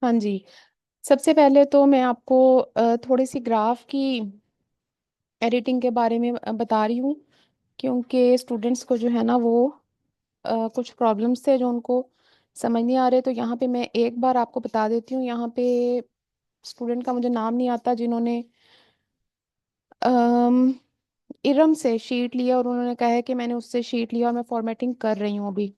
हाँ जी। सबसे पहले तो मैं आपको थोड़ी सी ग्राफ की एडिटिंग के बारे में बता रही हूँ, क्योंकि स्टूडेंट्स को जो है ना वो कुछ प्रॉब्लम्स थे जो उनको समझ नहीं आ रहे। तो यहाँ पे मैं एक बार आपको बता देती हूँ। यहाँ पे स्टूडेंट का मुझे नाम नहीं आता जिन्होंने अम, इरम से शीट लिया और उन्होंने कहा है कि मैंने उससे शीट लिया और मैं फॉर्मेटिंग कर रही हूँ अभी।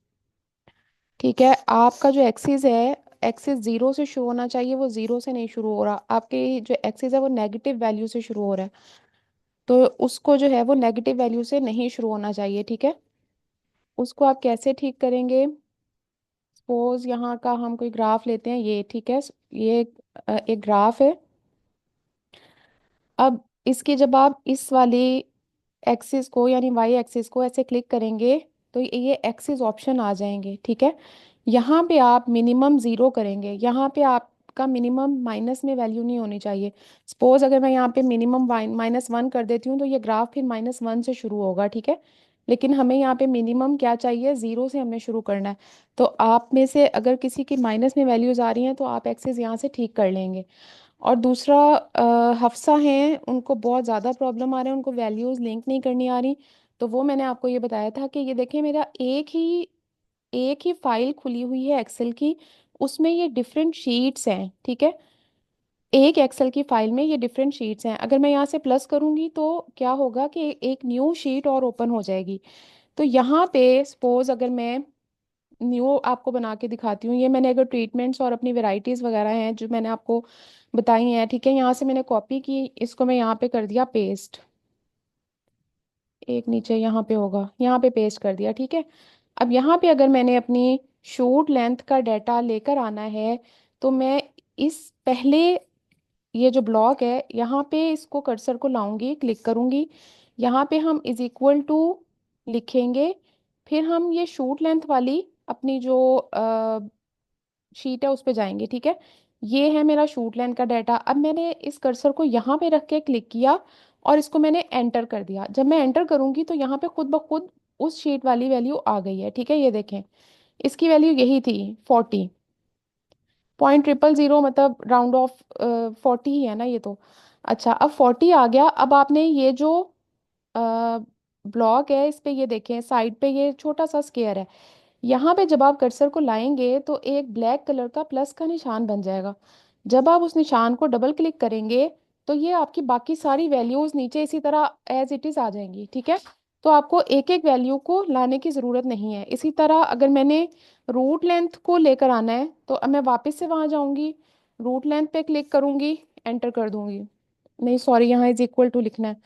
ठीक है, आपका जो एक्सिस है, एक्सिस जीरो से शुरू होना चाहिए, वो जीरो से नहीं शुरू हो रहा। आपके जो एक्सिस है वो नेगेटिव वैल्यू से शुरू हो रहा है, तो उसको जो है वो नेगेटिव वैल्यू से नहीं शुरू होना चाहिए। ठीक है, उसको आप कैसे ठीक करेंगे? सपोज यहाँ का हम कोई ग्राफ लेते हैं, ये ठीक है, ये एक ग्राफ है। अब इसकी जब आप इस वाली एक्सिस को यानी वाई एक्सिस को ऐसे क्लिक करेंगे तो ये एक्सिस ऑप्शन आ जाएंगे। ठीक है, यहाँ पे आप मिनिमम ज़ीरो करेंगे। यहाँ पे आपका मिनिमम माइनस में वैल्यू नहीं होनी चाहिए। सपोज अगर मैं यहाँ पे मिनिमम -1 कर देती हूँ तो ये ग्राफ फिर -1 से शुरू होगा। ठीक है, लेकिन हमें यहाँ पे मिनिमम क्या चाहिए, ज़ीरो से हमने शुरू करना है। तो आप में से अगर किसी की माइनस में वैल्यूज़ आ रही हैं तो आप एक्सिस यहाँ से ठीक कर लेंगे। और दूसरा, हफ्सा हैं, उनको बहुत ज़्यादा प्रॉब्लम आ रहे हैं, उनको वैल्यूज़ लिंक नहीं करनी आ रही। तो वो मैंने आपको ये बताया था कि ये देखें, मेरा एक ही फाइल खुली हुई है एक्सेल की, उसमें ये डिफरेंट शीट्स हैं। ठीक है, एक एक्सेल की फाइल में ये डिफरेंट शीट्स हैं। अगर मैं यहाँ से प्लस करूँगी तो क्या होगा कि एक न्यू शीट और ओपन हो जाएगी। तो यहाँ पे सपोज अगर मैं न्यू आपको बना के दिखाती हूँ, ये मैंने अगर ट्रीटमेंट्स और अपनी वेराइटीज़ वगैरह हैं जो मैंने आपको बताई हैं, ठीक है, यहाँ से मैंने कॉपी की, इसको मैं यहाँ पे कर दिया पेस्ट। एक नीचे यहाँ पे होगा, यहाँ पे पेस्ट कर दिया। ठीक है, अब यहाँ पे अगर मैंने अपनी शूट लेंथ का डाटा लेकर आना है तो मैं इस पहले ये जो ब्लॉक है यहाँ पे इसको कर्सर को लाऊंगी, क्लिक करूंगी, यहाँ पे हम इज इक्वल टू लिखेंगे, फिर हम ये शूट लेंथ वाली अपनी जो शीट है उस पे जाएंगे। ठीक है, ये है मेरा शूट लेंथ का डाटा। अब मैंने इस कर्सर को यहाँ पे रख के क्लिक किया और इसको मैंने एंटर कर दिया। जब मैं एंटर करूंगी तो यहाँ पे खुद ब खुद उस शीट वाली वैल्यू आ गई है। ठीक है, ये देखें, इसकी वैल्यू यही थी, 40.000, मतलब राउंड ऑफ 40 ही है ना ये तो। अच्छा, अब 40 आ गया। अब आपने ये जो ब्लॉक है इस पे ये देखें, साइड पे ये छोटा सा स्क्वायर है, यहाँ पे जब आप कर्सर को लाएंगे तो एक ब्लैक कलर का प्लस का निशान बन जाएगा। जब आप उस निशान को डबल क्लिक करेंगे तो ये आपकी बाकी सारी वैल्यूज नीचे इसी तरह एज इट इज आ जाएंगी। ठीक है, तो आपको एक एक वैल्यू को लाने की ज़रूरत नहीं है। इसी तरह अगर मैंने रूट लेंथ को लेकर आना है तो अब मैं वापस से वहाँ जाऊँगी, रूट लेंथ पे क्लिक करूँगी, एंटर कर दूँगी। नहीं सॉरी, यहाँ इज इक्वल टू लिखना है।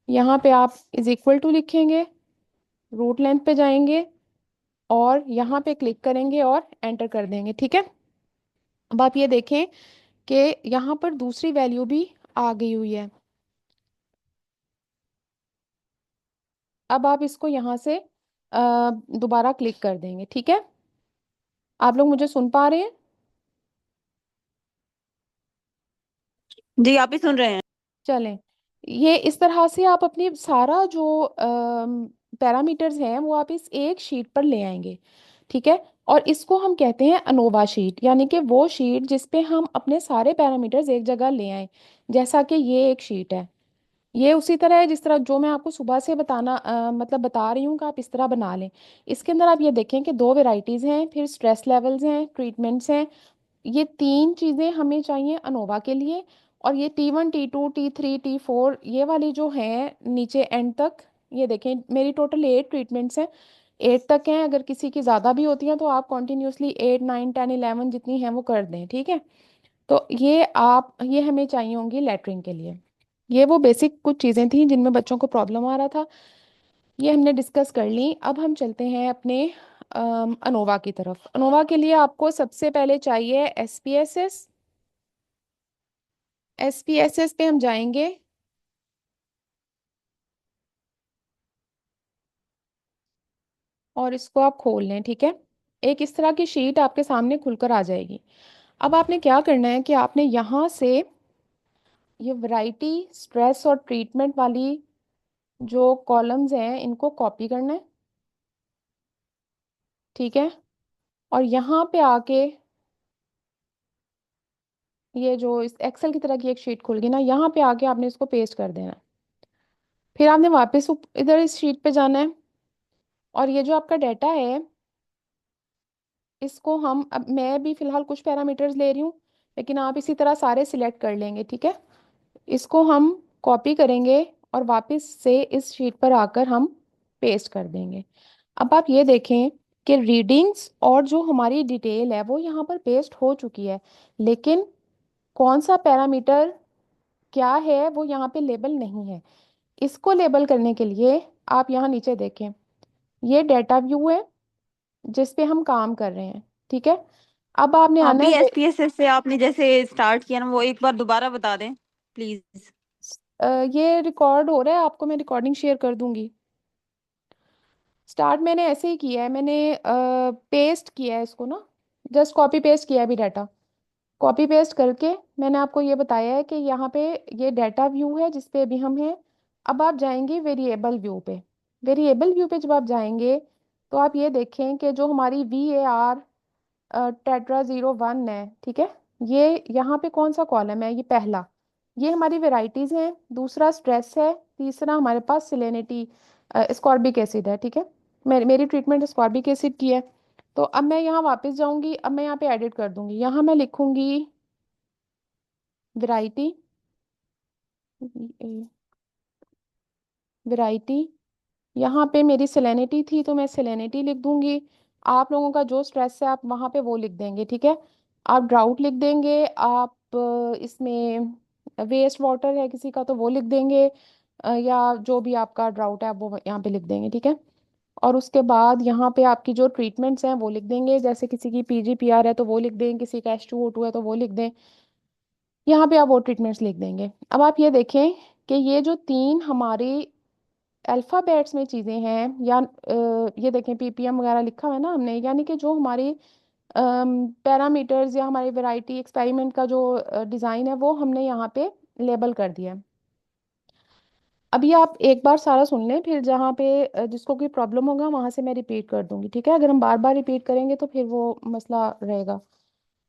यहाँ पे आप इज इक्वल टू लिखेंगे, रूट लेंथ पे जाएंगे और यहाँ पे क्लिक करेंगे और एंटर कर देंगे। ठीक है, अब आप ये देखें कि यहाँ पर दूसरी वैल्यू भी आ गई हुई है। अब आप इसको यहाँ से दोबारा क्लिक कर देंगे। ठीक है, आप लोग मुझे सुन पा रहे हैं? जी, आप ही सुन रहे हैं। चलें, ये इस तरह से आप अपनी सारा जो पैरामीटर्स हैं वो आप इस एक शीट पर ले आएंगे। ठीक है, और इसको हम कहते हैं अनोवा शीट, यानी कि वो शीट जिस पे हम अपने सारे पैरामीटर्स एक जगह ले आए। जैसा कि ये एक शीट है, ये उसी तरह है जिस तरह जो मैं आपको सुबह से बताना मतलब बता रही हूँ कि आप इस तरह बना लें। इसके अंदर आप ये देखें कि दो वेराइटीज़ हैं, फिर स्ट्रेस लेवल्स हैं, ट्रीटमेंट्स हैं। ये तीन चीज़ें हमें चाहिए अनोवा के लिए। और ये T1 T2 T3 T4 ये वाली जो हैं नीचे एंड तक, ये देखें मेरी टोटल 8 ट्रीटमेंट्स हैं, 8 तक हैं। अगर किसी की ज़्यादा भी होती हैं तो आप कॉन्टीन्यूसली 8 9 10 11 जितनी हैं वो कर दें। ठीक है, तो ये हमें चाहिए होंगी लेटरिंग के लिए। ये वो बेसिक कुछ चीज़ें थी जिनमें बच्चों को प्रॉब्लम आ रहा था, ये हमने डिस्कस कर ली। अब हम चलते हैं अपने अनोवा की तरफ। अनोवा के लिए आपको सबसे पहले चाहिए SPSS। SPSS पे हम जाएंगे और इसको आप खोल लें। ठीक है, एक इस तरह की शीट आपके सामने खुलकर आ जाएगी। अब आपने क्या करना है कि आपने यहाँ से ये वैरायटी, स्ट्रेस और ट्रीटमेंट वाली जो कॉलम्स हैं इनको कॉपी करना है। ठीक है, और यहाँ पे आके ये जो इस एक्सेल की तरह की एक शीट खुल गई ना, यहाँ पे आके आपने इसको पेस्ट कर देना है। फिर आपने वापस इधर इस शीट पे जाना है, और ये जो आपका डाटा है, इसको हम, अब मैं भी फिलहाल कुछ पैरामीटर्स ले रही हूँ, लेकिन आप इसी तरह सारे सिलेक्ट कर लेंगे, ठीक है। इसको हम कॉपी करेंगे और वापस से इस शीट पर आकर हम पेस्ट कर देंगे। अब आप ये देखें कि रीडिंग्स और जो हमारी डिटेल है वो यहाँ पर पेस्ट हो चुकी है, लेकिन कौन सा पैरामीटर क्या है वो यहाँ पे लेबल नहीं है। इसको लेबल करने के लिए आप यहाँ नीचे देखें, ये डेटा व्यू है जिस पे हम काम कर रहे हैं, ठीक है। अब आपने आना अभी है, एसपीएसएस से आपने जैसे स्टार्ट किया ना, वो एक बार दोबारा बता दें प्लीज। ये रिकॉर्ड हो रहा है, आपको मैं रिकॉर्डिंग शेयर कर दूंगी। स्टार्ट मैंने ऐसे ही किया है, मैंने पेस्ट किया है इसको ना, जस्ट कॉपी पेस्ट किया है अभी डाटा। कॉपी पेस्ट करके मैंने आपको ये बताया है कि यहाँ पे ये डाटा व्यू है जिस पे अभी हम हैं। अब आप जाएंगे वेरिएबल व्यू पे। वेरिएबल व्यू पे जब आप जाएंगे तो आप ये देखें कि जो हमारी VAR टेट्रा 01 है, ठीक है। ये यहाँ पे कौन सा कॉलम है, ये पहला, ये हमारी वेराइटीज हैं, दूसरा स्ट्रेस है, तीसरा हमारे पास सिलेनिटी स्कॉर्बिक एसिड है, ठीक है। मेरी ट्रीटमेंट स्कॉर्बिक एसिड की है। तो अब मैं यहाँ वापस जाऊंगी, अब मैं यहाँ पे एडिट कर दूंगी, यहाँ मैं लिखूंगी वैरायटी, वैरायटी, यहाँ पे मेरी सेलेनिटी थी तो मैं सेलेनिटी लिख दूंगी। आप लोगों का जो स्ट्रेस है आप वहाँ पे वो लिख देंगे, ठीक है। आप ड्राउट लिख देंगे, आप इसमें वेस्ट वाटर है किसी का तो वो लिख देंगे, या जो भी आपका ड्राउट है आप वो यहाँ पे लिख देंगे, ठीक है। और उसके बाद यहाँ पे आपकी जो ट्रीटमेंट्स हैं वो लिख देंगे, जैसे किसी की PGPR है तो वो लिख दें, किसी का H2O2 है तो वो लिख दें, यहाँ पे आप वो ट्रीटमेंट्स लिख देंगे। अब आप ये देखें कि ये जो तीन हमारी अल्फ़ाबेट्स में चीज़ें हैं, या ये देखें PPM वगैरह लिखा हुआ है ना हमने, यानी कि जो हमारी पैरामीटर्स या हमारी वैरायटी एक्सपेरिमेंट का जो डिज़ाइन है वो हमने यहाँ पे लेबल कर दिया है। अभी आप एक बार सारा सुन लें, फिर जहाँ पे जिसको कोई प्रॉब्लम होगा वहां से मैं रिपीट कर दूंगी, ठीक है। अगर हम बार बार रिपीट करेंगे तो फिर वो मसला रहेगा।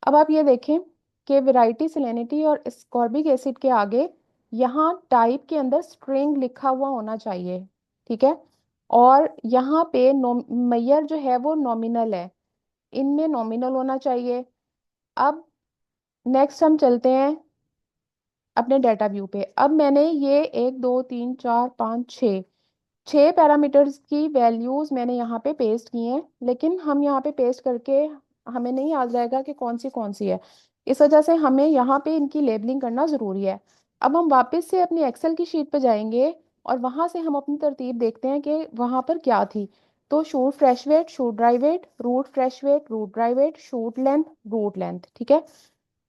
अब आप ये देखें कि वैरायटी सेलेनिटी और स्कॉर्बिक एसिड के आगे यहाँ टाइप के अंदर स्ट्रिंग लिखा हुआ होना चाहिए, ठीक है। और यहाँ पे मैयर जो है वो नॉमिनल है, इनमें नॉमिनल होना चाहिए। अब नेक्स्ट हम चलते हैं अपने डाटा व्यू पे। अब मैंने ये 1 2 3 4 5 6 6 पैरामीटर्स की वैल्यूज मैंने यहाँ पे पेस्ट की हैं, लेकिन हम यहाँ पे पेस्ट करके हमें नहीं याद रहेगा कि कौन सी है। इस वजह से हमें यहाँ पे इनकी लेबलिंग करना ज़रूरी है। अब हम वापस से अपनी एक्सेल की शीट पे जाएंगे और वहाँ से हम अपनी तरतीब देखते हैं कि वहाँ पर क्या थी। तो shoot fresh weight, shoot dry weight, root fresh weight, root dry weight, shoot length, root length, ठीक है।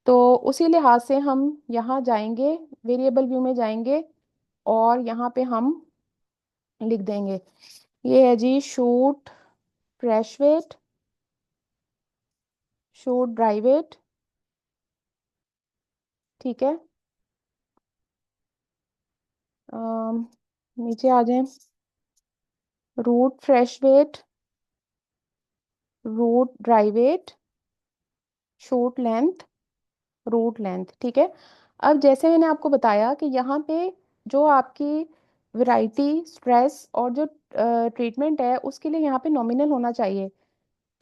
तो उसी लिहाज से हम यहाँ जाएंगे, वेरिएबल व्यू में जाएंगे, और यहाँ पे हम लिख देंगे, ये है जी shoot fresh weight, shoot dry weight, ठीक है। अम, नीचे आ जाएं, root fresh weight, root dry weight, shoot length, root length, ठीक है। अब जैसे मैंने आपको बताया कि यहाँ पे जो आपकी वैरायटी, स्ट्रेस और जो ट्रीटमेंट है उसके लिए यहाँ पे नॉमिनल होना चाहिए।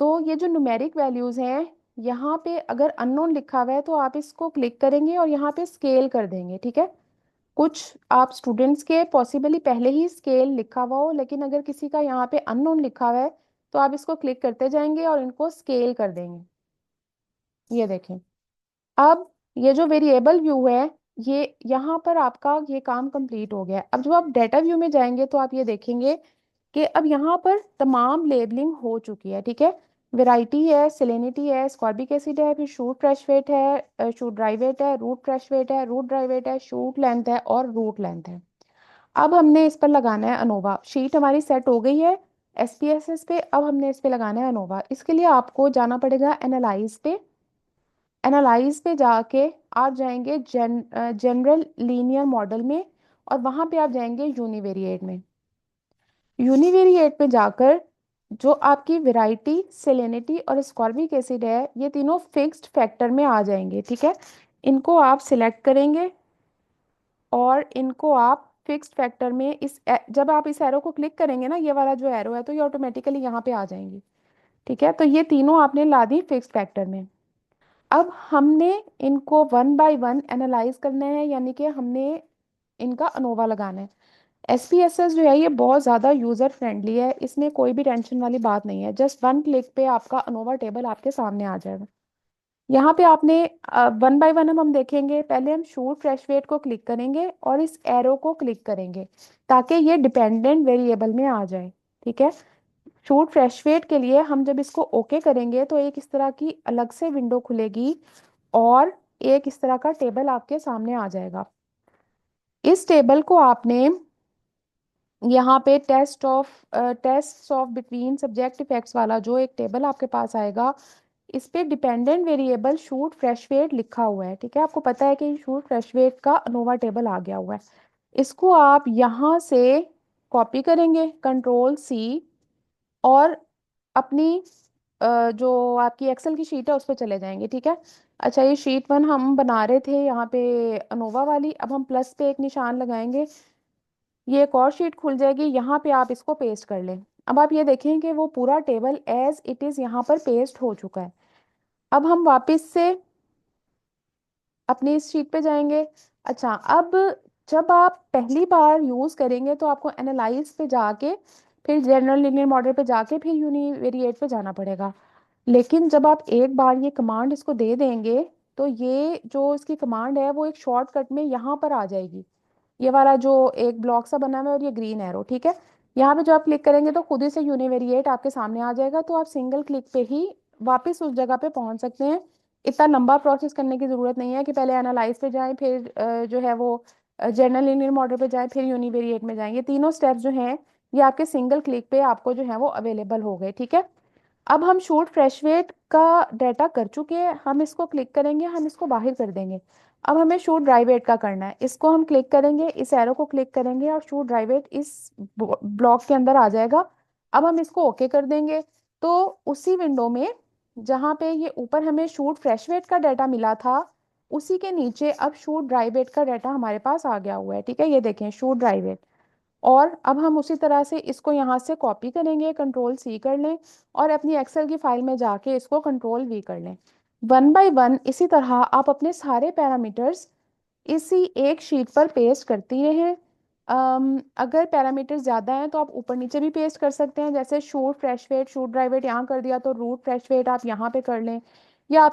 तो ये जो न्यूमेरिक वैल्यूज हैं, यहाँ पे अगर अननोन लिखा हुआ है तो आप इसको क्लिक करेंगे और यहाँ पे स्केल कर देंगे, ठीक है। कुछ आप स्टूडेंट्स के पॉसिबली पहले ही स्केल लिखा हुआ हो, लेकिन अगर किसी का यहाँ पे अननोन लिखा हुआ है तो आप इसको क्लिक करते जाएंगे और इनको स्केल कर देंगे। ये देखें, अब ये जो वेरिएबल व्यू है, ये यहाँ पर आपका ये काम कंप्लीट हो गया है। अब जब आप डेटा व्यू में जाएंगे तो आप ये देखेंगे कि अब यहाँ पर तमाम लेबलिंग हो चुकी है, ठीक है। वैरायटी है, सेलेनिटी है, स्कॉर्बिक एसिड है, फिर शूट फ्रेश वेट है, शूट ड्राई वेट है, रूट फ्रेश वेट है, रूट ड्राई वेट है, शूट लेंथ है और रूट लेंथ है। अब हमने इस पर लगाना है अनोवा। शीट हमारी सेट हो गई है SPSS पे, अब हमने इस पे लगाना है अनोवा। इसके लिए आपको जाना पड़ेगा एनालाइज पे। एनालाइज पे जाके आप जाएंगे जनरल लीनियर मॉडल में, और वहां पे आप जाएंगे यूनिवेरिएट में। यूनिवेरिएट में जाकर जो आपकी वैरायटी, सेलेनिटी और स्कॉर्बिक एसिड है, ये तीनों फिक्स्ड फैक्टर में आ जाएंगे, ठीक है। इनको आप सिलेक्ट करेंगे और इनको आप फिक्स्ड फैक्टर में जब आप इस एरो को क्लिक करेंगे ना, ये वाला जो एरो है, तो ये ऑटोमेटिकली यहाँ पे आ जाएंगी। ठीक है, तो ये तीनों आपने ला दी फिक्स्ड फैक्टर में। अब हमने इनको वन बाय वन एनालाइज करना है, यानी कि हमने इनका अनोवा लगाना है। एसपीएसएस जो है ये बहुत ज़्यादा यूज़र फ्रेंडली है, इसमें कोई भी टेंशन वाली बात नहीं है। जस्ट वन क्लिक पे आपका अनोवा टेबल आपके सामने आ जाएगा। यहाँ पे आपने वन बाय वन हम देखेंगे। पहले हम शूट फ्रेश वेट को क्लिक करेंगे और इस एरो को क्लिक करेंगे ताकि ये डिपेंडेंट वेरिएबल में आ जाए। ठीक है, शूट फ्रेश वेट के लिए हम जब इसको ओके करेंगे तो एक इस तरह की अलग से विंडो खुलेगी और एक इस तरह का टेबल आपके सामने आ जाएगा। इस टेबल को आपने यहाँ पे test of between subject effects वाला जो एक टेबल आपके पास आएगा, इस पे dependent variable shoot fresh weight लिखा हुआ है। ठीक है, आपको पता है कि शूट फ्रेश वेट का अनोवा टेबल आ गया हुआ है। इसको आप यहाँ से कॉपी करेंगे, कंट्रोल सी, और अपनी जो आपकी एक्सेल की शीट है उस पर चले जाएंगे। ठीक है, अच्छा ये शीट वन हम बना रहे थे यहाँ पे अनोवा वाली, अब हम प्लस पे एक निशान लगाएंगे, ये एक और शीट खुल जाएगी, यहाँ पे आप इसको पेस्ट कर लें। अब आप ये देखें कि वो पूरा टेबल एज इट इज़ यहाँ पर पेस्ट हो चुका है। अब हम वापस से अपनी इस शीट पे जाएंगे। अच्छा, अब जब आप पहली बार यूज करेंगे तो आपको एनालाइज पे जाके फिर जनरल लिनियर मॉडल पे जाके फिर यूनिवेरिएट पे जाना पड़ेगा। लेकिन जब आप एक बार ये कमांड इसको दे देंगे तो ये जो इसकी कमांड है वो एक शॉर्टकट में यहाँ पर आ जाएगी। ये वाला जो एक ब्लॉक सा बना हुआ है और ये ग्रीन एरो, ठीक है, यहाँ पे जो आप क्लिक करेंगे तो खुद ही से यूनिवेरिएट आपके सामने आ जाएगा। तो आप सिंगल क्लिक पे ही वापस उस जगह पे पहुंच सकते हैं। इतना लंबा प्रोसेस करने की जरूरत नहीं है कि पहले एनालाइज पे जाएं, फिर जो है वो जनरल लिनियर मॉडल पे जाएं, फिर यूनिवेरिएट में जाएं। ये तीनों स्टेप्स जो हैं ये आपके सिंगल क्लिक पे आपको जो है वो अवेलेबल हो गए। ठीक है, अब हम शूट फ्रेश वेट का डाटा कर चुके हैं, हम इसको क्लिक करेंगे, हम इसको बाहर कर देंगे। अब हमें शूट ड्राई वेट का करना है, इसको हम क्लिक करेंगे, इस एरो को क्लिक करेंगे और शूट ड्राई वेट इस ब्लॉक के अंदर आ जाएगा। अब हम इसको ओके कर देंगे तो उसी विंडो में जहाँ पे ये ऊपर हमें शूट फ्रेश वेट का डाटा मिला था, उसी के नीचे अब शूट ड्राई वेट का डाटा हमारे पास आ गया हुआ है। ठीक है, ये देखें शूट ड्राई वेट। और अब हम उसी तरह से इसको यहाँ से कॉपी करेंगे, कंट्रोल सी कर लें और अपनी एक्सेल की फाइल में जाके इसको कंट्रोल वी कर लें। वन बाय वन इसी तरह आप अपने सारे पैरामीटर्स इसी एक शीट पर पेस्ट करती रहें। अगर पैरामीटर्स ज़्यादा हैं तो आप ऊपर नीचे भी पेस्ट कर सकते हैं, जैसे shoot fresh weight, shoot dry weight यहाँ कर दिया तो रूट फ्रेश वेट आप यहाँ पे कर लें, या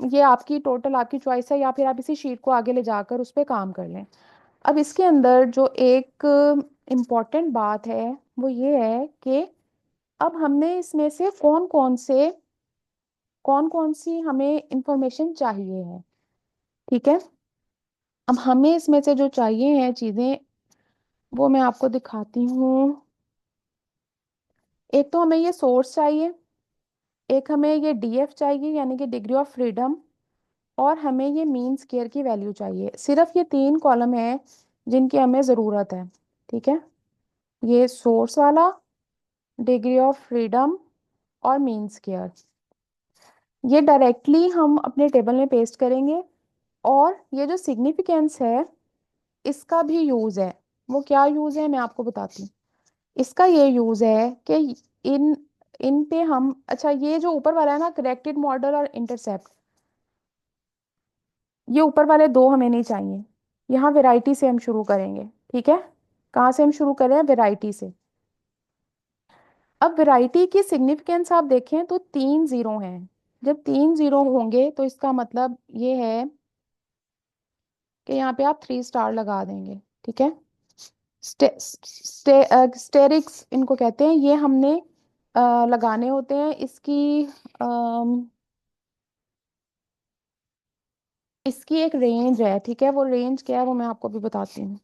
ये आपकी टोटल आपकी चॉइस है, या फिर आप इसी शीट को आगे ले जाकर उस पर काम कर लें। अब इसके अंदर जो एक इम्पॉर्टेंट बात है वो ये है कि अब हमने इसमें से कौन कौन सी हमें इंफॉर्मेशन चाहिए है। ठीक है, अब हमें इसमें से जो चाहिए हैं चीज़ें वो मैं आपको दिखाती हूँ। एक तो हमें ये सोर्स चाहिए, एक हमें ये डीएफ चाहिए यानी कि डिग्री ऑफ फ्रीडम, और हमें ये मीन स्क्वेयर की वैल्यू चाहिए। सिर्फ ये तीन कॉलम है जिनकी हमें ज़रूरत है। ठीक है, ये सोर्स वाला, डिग्री ऑफ फ्रीडम और मीन स्क्वेयर, ये डायरेक्टली हम अपने टेबल में पेस्ट करेंगे। और ये जो सिग्निफिकेंस है इसका भी यूज है। वो क्या यूज है मैं आपको बताती हूँ। इसका ये यूज है कि इन इन पे हम, अच्छा ये जो ऊपर वाला है ना करेक्टेड मॉडल और इंटरसेप्ट, ये ऊपर वाले दो हमें नहीं चाहिए। यहाँ वेराइटी से हम शुरू करेंगे। ठीक है, कहाँ से हम शुरू करें? वेराइटी से। अब वैरायटी की सिग्निफिकेंस आप देखें तो तीन जीरो हैं। जब तीन जीरो होंगे तो इसका मतलब ये है कि यहाँ पे आप थ्री स्टार लगा देंगे। ठीक है, स्टेरिक्स इनको कहते हैं, ये हमने लगाने होते हैं। इसकी एक रेंज है। ठीक है, वो रेंज क्या है वो मैं आपको भी बताती हूँ।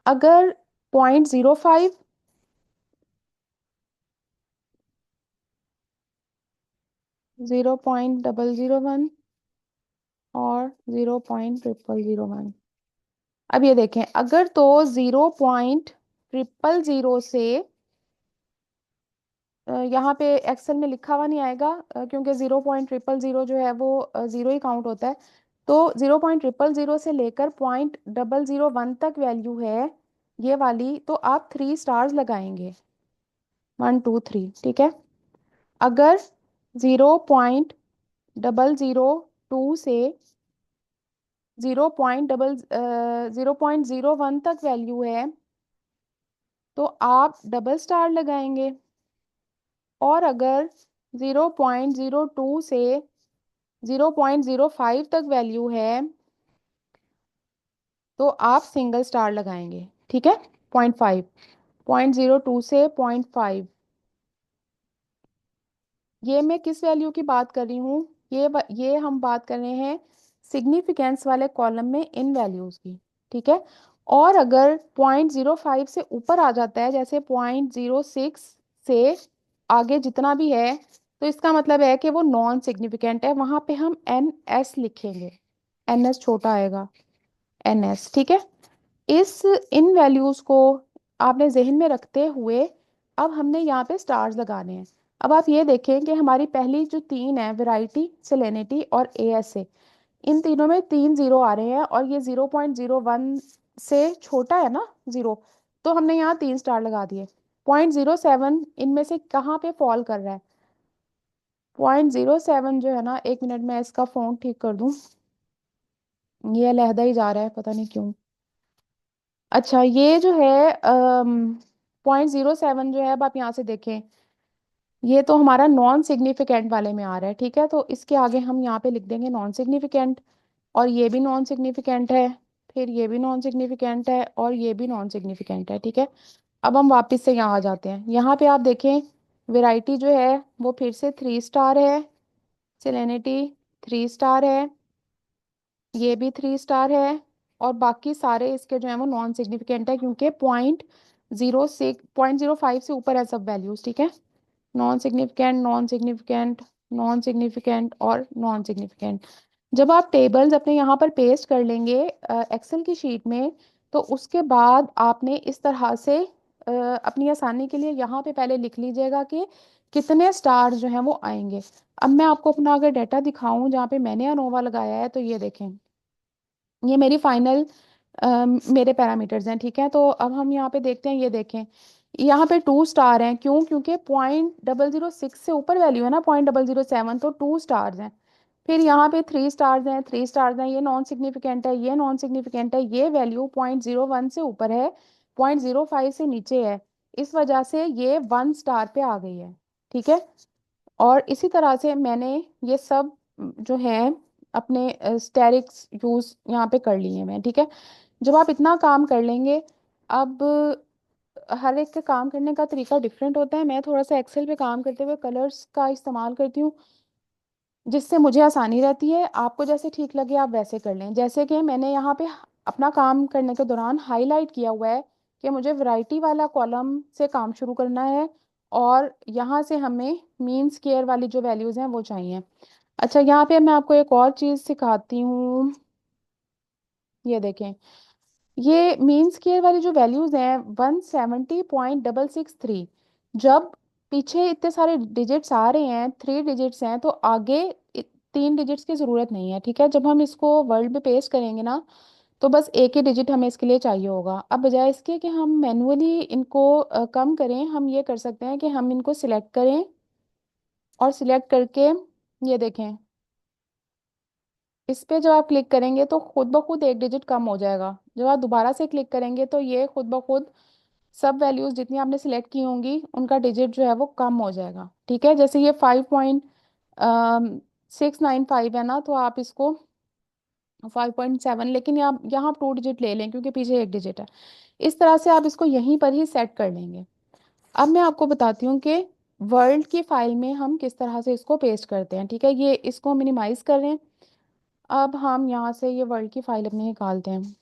अगर 0.05, 0.001 और 0.001। अब ये देखें, अगर तो 0.000 से यहाँ पे एक्सेल में लिखा हुआ नहीं आएगा, क्योंकि 0.000 जो है वो ज़ीरो ही काउंट होता है। तो 0.000 से लेकर 0.001 तक वैल्यू है ये वाली, तो आप 3 स्टार्स लगाएंगे, 1 2 3, ठीक है। अगर 0.002 से 0.001 तक वैल्यू है, तो आप डबल स्टार लगाएंगे। और अगर 0.02 से 0.05 तक वैल्यू है, तो आप सिंगल स्टार लगाएंगे, ठीक है। 0.5, 0.02 से 0.5, ये मैं किस वैल्यू की बात कर रही हूँ, ये हम बात कर रहे हैं सिग्निफिकेंस वाले कॉलम में इन वैल्यूज की, ठीक है। और अगर 0.05 से ऊपर आ जाता है, जैसे 0.06 से आगे जितना भी है, तो इसका मतलब है कि वो नॉन सिग्निफिकेंट है, वहां पे हम NS लिखेंगे, NS छोटा आएगा, NS, ठीक है। इस इन वैल्यूज को आपने जहन में रखते हुए अब हमने यहाँ पे स्टार्स लगाने हैं। अब आप ये देखें कि हमारी पहली जो तीन है, वैरायटी, सेलेनिटी और ASA, इन तीनों में 3 जीरो आ रहे हैं, और ये 0.01 से छोटा है ना, जीरो, तो हमने यहाँ 3 स्टार लगा दिए। 0.07 इनमें से कहाँ पे फॉल कर रहा है? 0.07 जो है ना, 1 मिनट में इसका फोन ठीक कर दूं, ये अलहदा ही जा रहा है, पता नहीं क्यों। अच्छा, ये जो है 0.07 जो है, अब आप यहाँ से देखें, ये तो हमारा नॉन सिग्निफिकेंट वाले में आ रहा है, ठीक है। तो इसके आगे हम यहाँ पे लिख देंगे नॉन सिग्निफिकेंट, और ये भी नॉन सिग्निफिकेंट है, फिर ये भी नॉन सिग्निफिकेंट है, और ये भी नॉन सिग्निफिकेंट है, ठीक है। अब हम वापस से यहाँ आ जाते हैं, यहाँ पे आप देखें वैरायटी जो है वो फिर से 3 स्टार है, सेलेनिटी 3 स्टार है, ये भी 3 स्टार है, और बाकी सारे इसके जो है वो नॉन सिग्निफिकेंट है, क्योंकि 0.05 से ऊपर है सब वैल्यूज, ठीक है। Non significant, non significant, non significant और नॉन सिग्निफिकेंट। जब आप टेबल्स अपने यहाँ पर पेस्ट कर लेंगे एक्सेल की शीट में, तो उसके बाद आपने इस तरह से अपनी आसानी के लिए यहाँ पे पहले लिख लीजिएगा कि कितने स्टार जो हैं वो आएंगे। अब मैं आपको अपना अगर डाटा दिखाऊं जहाँ पे मैंने अनोवा लगाया है, तो ये देखें, ये मेरी फाइनल मेरे पैरामीटर्स हैं, ठीक है। तो अब हम यहाँ पे देखते हैं, ये देखें, यहाँ पे 2 स्टार हैं, क्यों? क्योंकि 0.006 से ऊपर वैल्यू है ना, 0.007, तो 2 स्टार्स हैं। फिर यहाँ पे 3 स्टार्स हैं, 3 स्टार्स हैं, ये नॉन सिग्निफिकेंट है, ये नॉन सिग्निफिकेंट है, ये वैल्यू 0.01 से ऊपर है, 0.05 से नीचे है, इस वजह से ये 1 स्टार पे आ गई है, ठीक है। और इसी तरह से मैंने ये सब जो है अपने स्टेरिक्स यूज यहाँ पे कर लिए हैं, ठीक है। जब आप इतना काम कर लेंगे, अब हर एक के काम करने का तरीका डिफरेंट होता है, मैं थोड़ा सा एक्सेल पे काम करते हुए कलर्स का इस्तेमाल करती हूँ, जिससे मुझे आसानी रहती है। आपको जैसे ठीक लगे आप वैसे कर लें, जैसे कि मैंने यहाँ पे अपना काम करने के दौरान हाईलाइट किया हुआ है कि मुझे वैरायटी वाला कॉलम से काम शुरू करना है, और यहाँ से हमें मीन स्क्वायर वाली जो वैल्यूज़ हैं वो चाहिए। अच्छा, यहाँ पे मैं आपको एक और चीज़ सिखाती हूँ, ये देखें, ये मीन स्क्वायर वाली जो वैल्यूज हैं 170.663, जब पीछे इतने सारे डिजिट्स आ रहे हैं, 3 डिजिट्स हैं, तो आगे 3 डिजिट्स की ज़रूरत नहीं है, ठीक है। जब हम इसको वर्ल्ड में पेस्ट करेंगे ना, तो बस एक ही डिजिट हमें इसके लिए चाहिए होगा। अब बजाय इसके कि हम मैनुअली इनको कम करें, हम ये कर सकते हैं कि हम इनको सिलेक्ट करें, और सिलेक्ट करके ये देखें, इस पे जब आप क्लिक करेंगे तो खुद ब खुद एक डिजिट कम हो जाएगा। जब आप दोबारा से क्लिक करेंगे तो ये खुद ब खुद सब वैल्यूज जितनी आपने सिलेक्ट की होंगी उनका डिजिट जो है वो कम हो जाएगा, ठीक है। जैसे ये 5.695 है ना, तो आप इसको 5.7, लेकिन यहाँ 2 डिजिट ले लें क्योंकि पीछे एक डिजिट है। इस तरह से आप इसको यहीं पर ही सेट कर लेंगे। अब मैं आपको बताती हूँ कि वर्ल्ड की फाइल में हम किस तरह से इसको पेस्ट करते हैं, ठीक है। ये इसको मिनिमाइज कर रहे हैं। अब हम यहाँ से ये वर्ल्ड की फाइल अपनी निकालते हैं।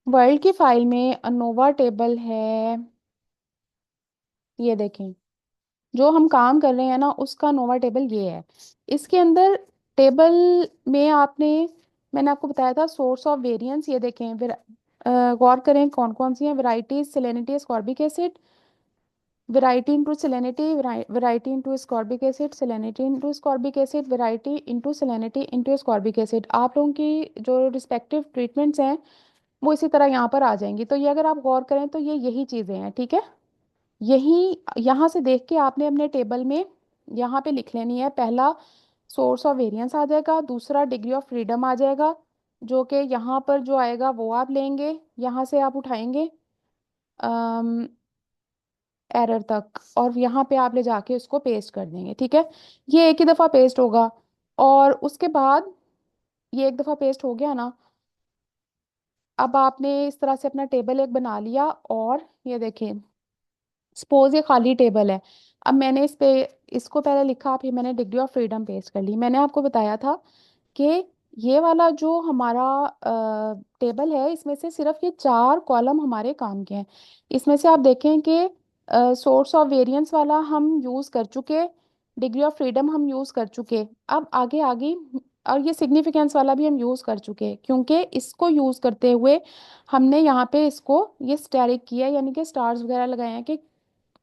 वर्ल्ड की फाइल में अनोवा टेबल है, ये देखें, जो हम काम कर रहे हैं ना उसका नोवा टेबल ये है। इसके अंदर टेबल में आपने, मैंने आपको बताया था सोर्स ऑफ वेरिएंस, ये देखें, गौर करें कौन कौन सी हैं, varieties, salinity, ascorbic acid, variety into salinity, variety into ascorbic acid, salinity into ascorbic acid, variety into salinity into ascorbic acid. आप लोगों की जो रिस्पेक्टिव ट्रीटमेंट्स हैं वो इसी तरह यहाँ पर आ जाएंगी। तो ये अगर आप गौर करें तो ये यही चीज़ें हैं, ठीक है। यही यहाँ से देख के आपने अपने टेबल में यहाँ पे लिख लेनी है। पहला सोर्स ऑफ वेरिएंस आ जाएगा, दूसरा डिग्री ऑफ फ्रीडम आ जाएगा, जो कि यहाँ पर जो आएगा वो आप लेंगे, यहाँ से आप उठाएंगे एरर तक, और यहाँ पे आप ले जाके उसको पेस्ट कर देंगे, ठीक है। ये एक ही दफ़ा पेस्ट होगा। और उसके बाद ये एक दफ़ा पेस्ट हो गया ना, अब आपने इस तरह से अपना टेबल एक बना लिया। और ये देखिए, सपोज ये खाली टेबल है। अब मैंने इस पे इसको पहले लिखा, फिर मैंने डिग्री ऑफ फ्रीडम पेस्ट कर ली। मैंने आपको बताया था कि ये वाला जो हमारा टेबल है, इसमें से सिर्फ ये चार कॉलम हमारे काम के हैं। इसमें से आप देखें कि सोर्स ऑफ वेरिएंस वाला हम यूज़ कर चुके, डिग्री ऑफ फ्रीडम हम यूज़ कर चुके। अब आगे आगे, और ये सिग्निफिकेंस वाला भी हम यूज़ कर चुके, क्योंकि इसको यूज़ करते हुए हमने यहाँ पे इसको ये स्टेरिक किया, यानी कि स्टार्स वगैरह लगाए हैं कि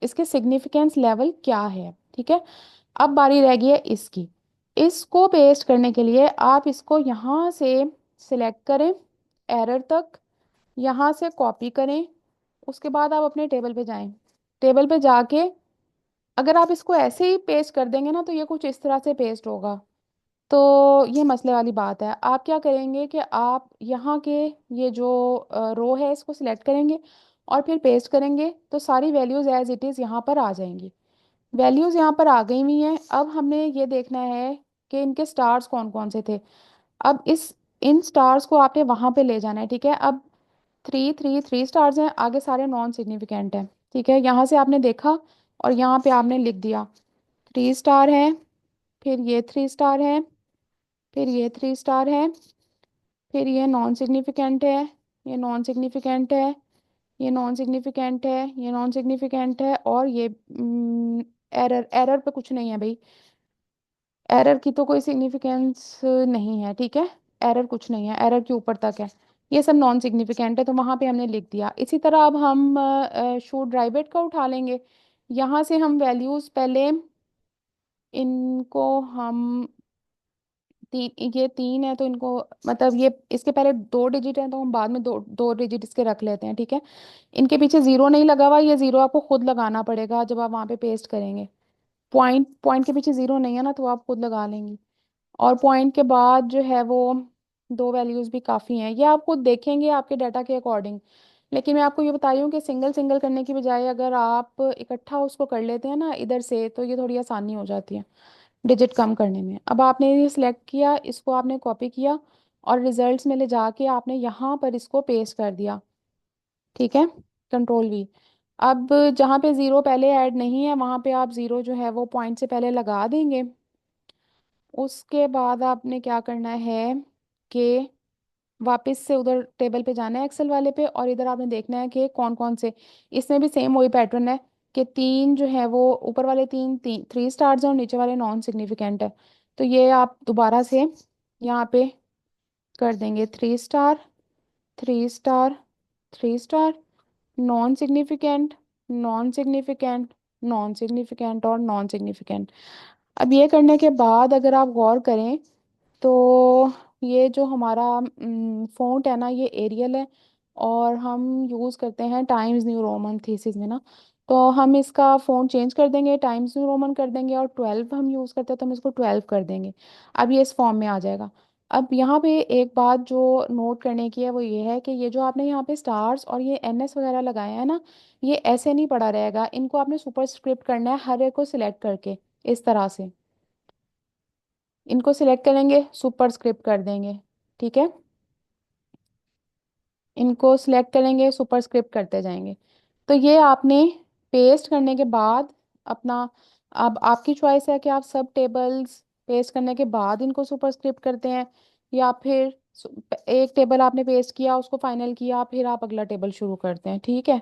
इसके सिग्निफिकेंस लेवल क्या है, ठीक है। अब बारी रह गई है इसकी। इसको पेस्ट करने के लिए आप इसको यहाँ से सिलेक्ट करें एरर तक, यहाँ से कॉपी करें। उसके बाद आप अपने टेबल पे जाएं। टेबल पे जाके अगर आप इसको ऐसे ही पेस्ट कर देंगे ना, तो ये कुछ इस तरह से पेस्ट होगा। तो ये मसले वाली बात है। आप क्या करेंगे कि आप यहाँ के ये जो रो है इसको सिलेक्ट करेंगे और फिर पेस्ट करेंगे, तो सारी वैल्यूज एज इट इज़ यहाँ पर आ जाएंगी। वैल्यूज यहाँ पर आ गई हुई हैं। अब हमने ये देखना है कि इनके स्टार्स कौन कौन से थे। अब इस इन स्टार्स को आपने वहां पे ले जाना है, ठीक है। अब थ्री थ्री थ्री स्टार्स हैं, आगे सारे नॉन सिग्निफिकेंट हैं, ठीक है। यहाँ से आपने देखा और यहाँ पे आपने लिख दिया 3 स्टार है, फिर ये 3 स्टार है, फिर ये 3 स्टार है, फिर ये नॉन सिग्निफिकेंट है, ये नॉन सिग्निफिकेंट है, ये नॉन सिग्निफिकेंट है, ये नॉन सिग्निफिकेंट है, और ये एरर, एरर पे कुछ नहीं है भाई। एरर की तो कोई सिग्निफिकेंस नहीं है, ठीक है। एरर कुछ नहीं है, एरर के ऊपर तक है। ये सब नॉन सिग्निफिकेंट है, तो वहां पे हमने लिख दिया। इसी तरह अब हम शो ड्राइव इट का उठा लेंगे। यहाँ से हम वैल्यूज पहले इनको हम ये 3 है, तो इनको मतलब ये इसके पहले 2 डिजिट है, तो हम बाद में दो दो डिजिट इसके रख लेते हैं, ठीक है। इनके पीछे जीरो नहीं लगा हुआ, ये जीरो आपको खुद लगाना पड़ेगा जब आप वहां पे पेस्ट करेंगे। पॉइंट पॉइंट के पीछे जीरो नहीं है ना, तो आप खुद लगा लेंगी। और पॉइंट के बाद जो है वो 2 वैल्यूज भी काफ़ी हैं, ये आप खुद देखेंगे आपके डाटा के अकॉर्डिंग। लेकिन मैं आपको ये बता रही हूँ कि सिंगल सिंगल करने की बजाय अगर आप इकट्ठा उसको कर लेते हैं ना इधर से, तो ये थोड़ी आसानी हो जाती है डिजिट कम करने में। अब आपने ये सिलेक्ट किया, इसको आपने कॉपी किया और रिजल्ट्स में ले जाके आपने यहाँ पर इसको पेस्ट कर दिया, ठीक है। Control V। अब जहाँ पे ज़ीरो पहले ऐड नहीं है, वहाँ पे आप ज़ीरो जो है वो पॉइंट से पहले लगा देंगे। उसके बाद आपने क्या करना है कि वापस से उधर टेबल पे जाना है एक्सेल वाले पे, और इधर आपने देखना है कि कौन कौन से। इसमें भी सेम वही पैटर्न है कि 3 जो है वो ऊपर वाले तीन 3 स्टार्स हैं और नीचे वाले नॉन सिग्निफिकेंट है। तो ये आप दोबारा से यहाँ पे कर देंगे 3 star, 3 star, 3 star, non significant, non significant, non significant और नॉन सिग्निफिकेंट। अब ये करने के बाद अगर आप गौर करें तो ये जो हमारा फ़ॉन्ट है ना, ये एरियल है। और हम यूज़ करते हैं टाइम्स न्यू रोमन थीसिस में ना, तो हम इसका फ़ॉन्ट चेंज कर देंगे, टाइम्स न्यू रोमन कर देंगे, और 12 हम यूज़ करते हैं तो हम इसको 12 कर देंगे। अब ये इस फॉर्म में आ जाएगा। अब यहाँ पे एक बात जो नोट करने की है वो ये है कि ये जो आपने यहाँ पे स्टार्स और ये NS वगैरह लगाए हैं ना, ये ऐसे नहीं पड़ा रहेगा। इनको आपने सुपरस्क्रिप्ट करना है हर एक को सिलेक्ट करके, इस तरह से इनको सिलेक्ट करेंगे, सुपरस्क्रिप्ट कर देंगे, ठीक है। इनको सिलेक्ट करेंगे, सुपरस्क्रिप्ट करते जाएंगे। तो ये आपने पेस्ट करने के बाद अपना, अब आपकी चॉइस है कि आप सब टेबल्स पेस्ट करने के बाद इनको सुपरस्क्रिप्ट करते हैं, या फिर एक टेबल आपने पेस्ट किया उसको फाइनल किया फिर आप अगला टेबल शुरू करते हैं, ठीक है।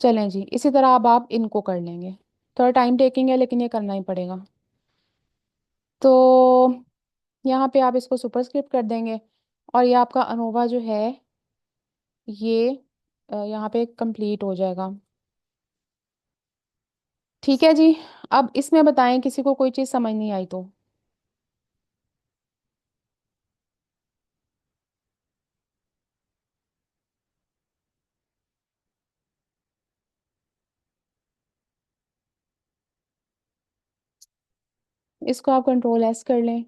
चलें जी, इसी तरह अब आप इनको कर लेंगे। थोड़ा टाइम टेकिंग है लेकिन ये करना ही पड़ेगा। तो यहाँ पे आप इसको सुपरस्क्रिप्ट कर देंगे, और ये आपका अनोवा जो है ये यहाँ पे कंप्लीट हो जाएगा। ठीक है जी। अब इसमें बताएं, किसी को कोई चीज़ समझ नहीं आई तो। इसको आप कंट्रोल एस कर लें,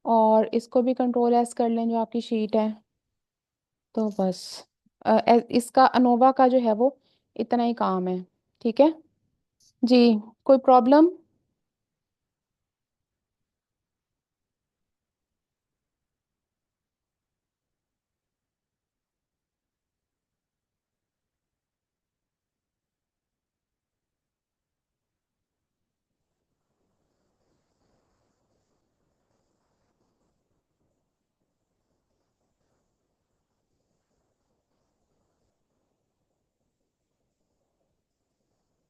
और इसको भी कंट्रोल एस कर लें जो आपकी शीट है। तो बस इसका अनोवा का जो है वो इतना ही काम है। ठीक है जी। कोई प्रॉब्लम?